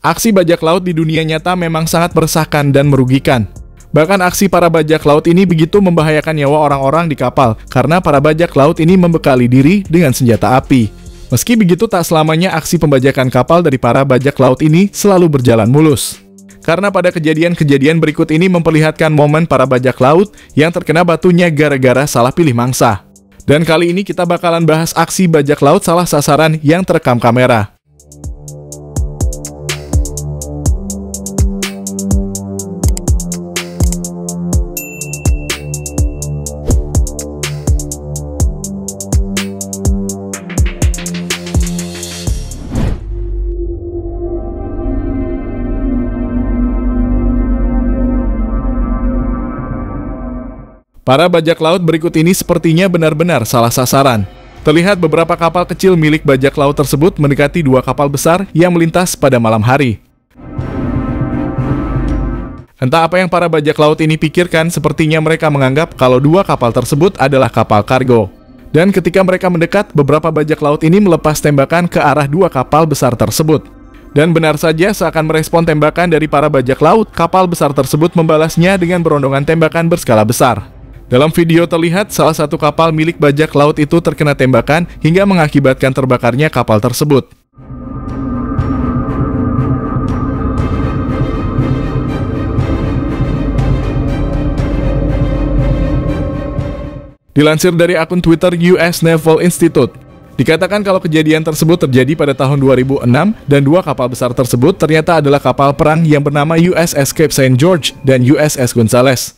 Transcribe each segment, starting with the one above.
Aksi bajak laut di dunia nyata memang sangat meresahkan dan merugikan. Bahkan aksi para bajak laut ini begitu membahayakan nyawa orang-orang di kapal, karena para bajak laut ini membekali diri dengan senjata api. Meski begitu, tak selamanya aksi pembajakan kapal dari para bajak laut ini selalu berjalan mulus. Karena pada kejadian-kejadian berikut ini memperlihatkan momen para bajak laut yang terkena batunya gara-gara salah pilih mangsa. Dan kali ini kita bakalan bahas aksi bajak laut salah sasaran yang terekam kamera. Para bajak laut berikut ini sepertinya benar-benar salah sasaran. Terlihat beberapa kapal kecil milik bajak laut tersebut mendekati dua kapal besar yang melintas pada malam hari. Entah apa yang para bajak laut ini pikirkan, sepertinya mereka menganggap kalau dua kapal tersebut adalah kapal kargo. Dan ketika mereka mendekat, beberapa bajak laut ini melepas tembakan ke arah dua kapal besar tersebut. Dan benar saja, seakan merespon tembakan dari para bajak laut, kapal besar tersebut membalasnya dengan berondongan tembakan berskala besar. Dalam video terlihat salah satu kapal milik bajak laut itu terkena tembakan hingga mengakibatkan terbakarnya kapal tersebut. Dilansir dari akun Twitter US Naval Institute, dikatakan kalau kejadian tersebut terjadi pada tahun 2006 dan dua kapal besar tersebut ternyata adalah kapal perang yang bernama USS Cape St. George dan USS Gonzales.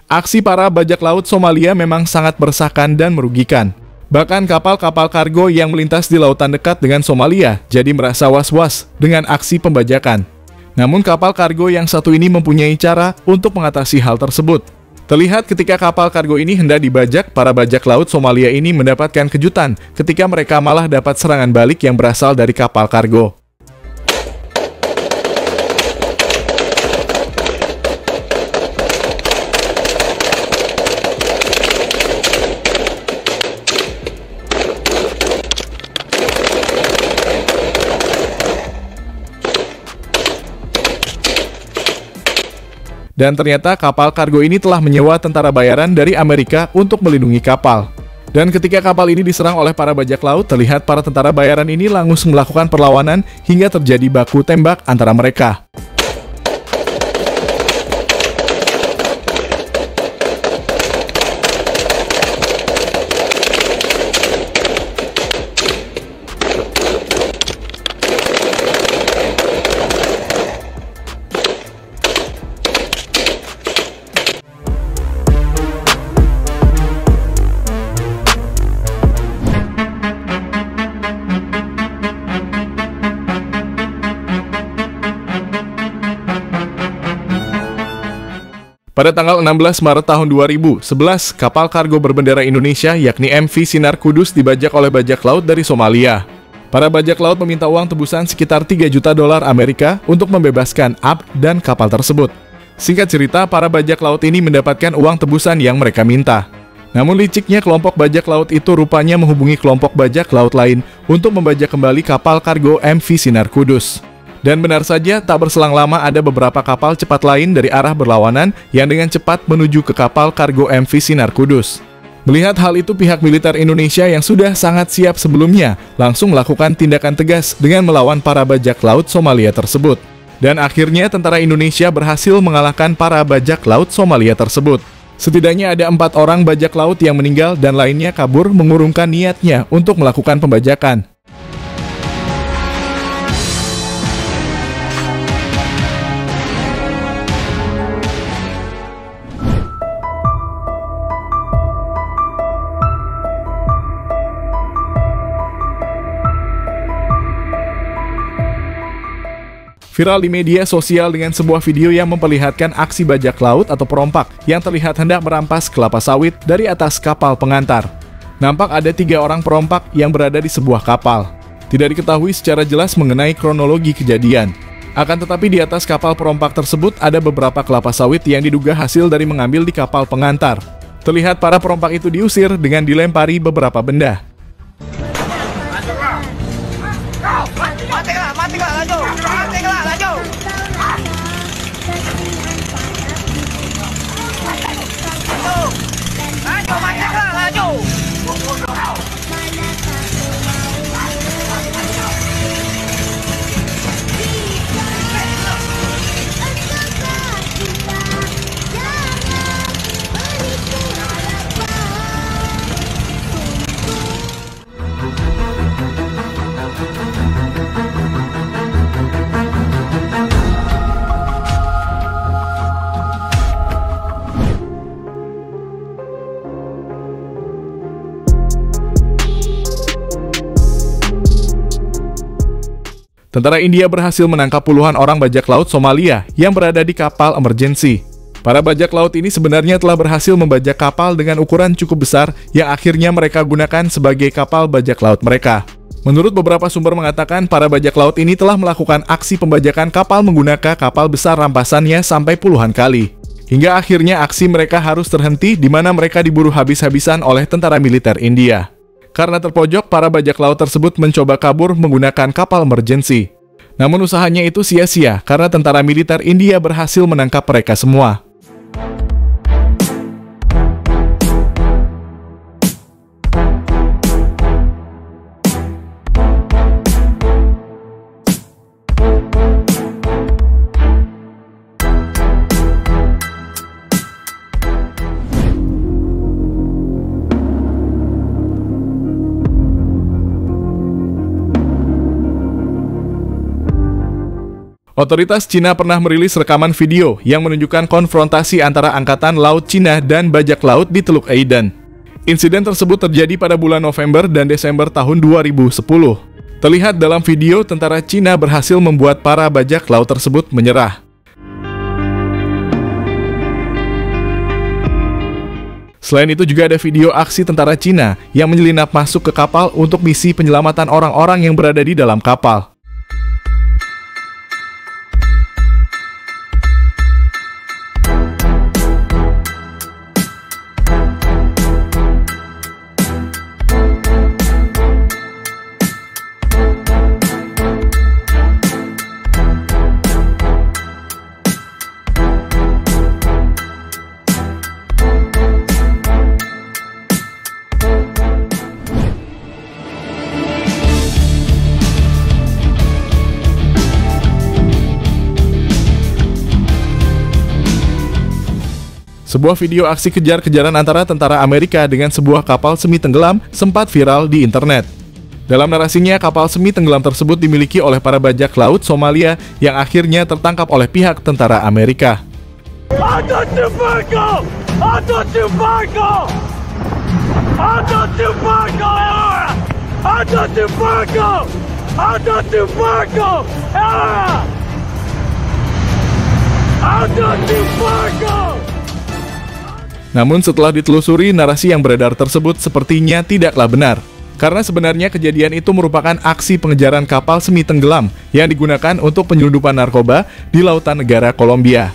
Aksi para bajak laut Somalia memang sangat meresahkan dan merugikan. Bahkan kapal-kapal kargo yang melintas di lautan dekat dengan Somalia jadi merasa was-was dengan aksi pembajakan. Namun kapal kargo yang satu ini mempunyai cara untuk mengatasi hal tersebut. Terlihat ketika kapal kargo ini hendak dibajak, para bajak laut Somalia ini mendapatkan kejutan ketika mereka malah dapat serangan balik yang berasal dari kapal kargo. Dan ternyata kapal kargo ini telah menyewa tentara bayaran dari Amerika untuk melindungi kapal. Dan ketika kapal ini diserang oleh para bajak laut, terlihat para tentara bayaran ini langsung melakukan perlawanan hingga terjadi baku tembak antara mereka. Pada tanggal 16 Maret tahun 2011, kapal kargo berbendera Indonesia yakni MV Sinar Kudus dibajak oleh bajak laut dari Somalia. Para bajak laut meminta uang tebusan sekitar 3 juta dolar Amerika untuk membebaskan Abd dan kapal tersebut. Singkat cerita, para bajak laut ini mendapatkan uang tebusan yang mereka minta. Namun liciknya kelompok bajak laut itu rupanya menghubungi kelompok bajak laut lain untuk membajak kembali kapal kargo MV Sinar Kudus. Dan benar saja, tak berselang lama ada beberapa kapal cepat lain dari arah berlawanan yang dengan cepat menuju ke kapal kargo MV Sinar Kudus. Melihat hal itu, pihak militer Indonesia yang sudah sangat siap sebelumnya langsung melakukan tindakan tegas dengan melawan para bajak laut Somalia tersebut. Dan akhirnya tentara Indonesia berhasil mengalahkan para bajak laut Somalia tersebut. Setidaknya ada 4 orang bajak laut yang meninggal dan lainnya kabur mengurungkan niatnya untuk melakukan pembajakan. Viral di media sosial dengan sebuah video yang memperlihatkan aksi bajak laut atau perompak yang terlihat hendak merampas kelapa sawit dari atas kapal pengantar. Nampak ada 3 orang perompak yang berada di sebuah kapal. Tidak diketahui secara jelas mengenai kronologi kejadian. Akan tetapi di atas kapal perompak tersebut ada beberapa kelapa sawit yang diduga hasil dari mengambil di kapal pengantar. Terlihat para perompak itu diusir dengan dilempari beberapa benda. Tentara India berhasil menangkap puluhan orang bajak laut Somalia yang berada di kapal emergency. Para bajak laut ini sebenarnya telah berhasil membajak kapal dengan ukuran cukup besar yang akhirnya mereka gunakan sebagai kapal bajak laut mereka. Menurut beberapa sumber mengatakan, para bajak laut ini telah melakukan aksi pembajakan kapal menggunakan kapal besar rampasannya sampai puluhan kali. Hingga akhirnya aksi mereka harus terhenti di mana mereka diburu habis-habisan oleh tentara militer India. Karena terpojok, para bajak laut tersebut mencoba kabur menggunakan kapal emergency. Namun usahanya itu sia-sia karena tentara militer India berhasil menangkap mereka semua. Otoritas Cina pernah merilis rekaman video yang menunjukkan konfrontasi antara Angkatan Laut Cina dan bajak laut di Teluk Aden. Insiden tersebut terjadi pada bulan November dan Desember tahun 2010. Terlihat dalam video tentara Cina berhasil membuat para bajak laut tersebut menyerah. Selain itu juga ada video aksi tentara Cina yang menyelinap masuk ke kapal untuk misi penyelamatan orang-orang yang berada di dalam kapal. Sebuah video aksi kejar-kejaran antara tentara Amerika dengan sebuah kapal semi tenggelam sempat viral di internet. Dalam narasinya, kapal semi tenggelam tersebut dimiliki oleh para bajak laut Somalia yang akhirnya tertangkap oleh pihak tentara Amerika. Namun setelah ditelusuri, narasi yang beredar tersebut sepertinya tidaklah benar. Karena sebenarnya kejadian itu merupakan aksi pengejaran kapal semi tenggelam yang digunakan untuk penyelundupan narkoba di lautan negara Kolombia.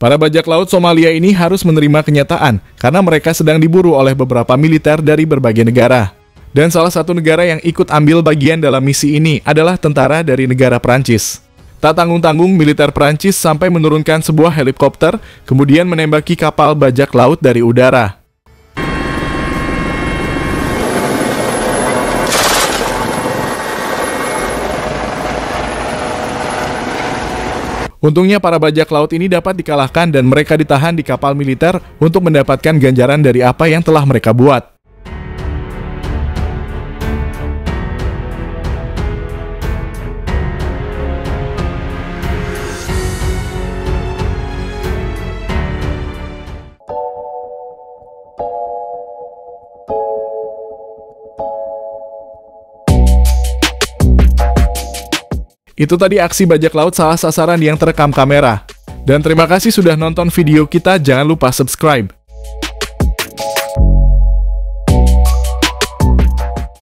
Para bajak laut Somalia ini harus menerima kenyataan karena mereka sedang diburu oleh beberapa militer dari berbagai negara. Dan salah satu negara yang ikut ambil bagian dalam misi ini adalah tentara dari negara Prancis. Tak tanggung-tanggung, militer Prancis sampai menurunkan sebuah helikopter, kemudian menembaki kapal bajak laut dari udara. Untungnya para bajak laut ini dapat dikalahkan dan mereka ditahan di kapal militer untuk mendapatkan ganjaran dari apa yang telah mereka buat. Itu tadi aksi bajak laut salah sasaran yang terekam kamera. Dan terima kasih sudah nonton video kita, jangan lupa subscribe.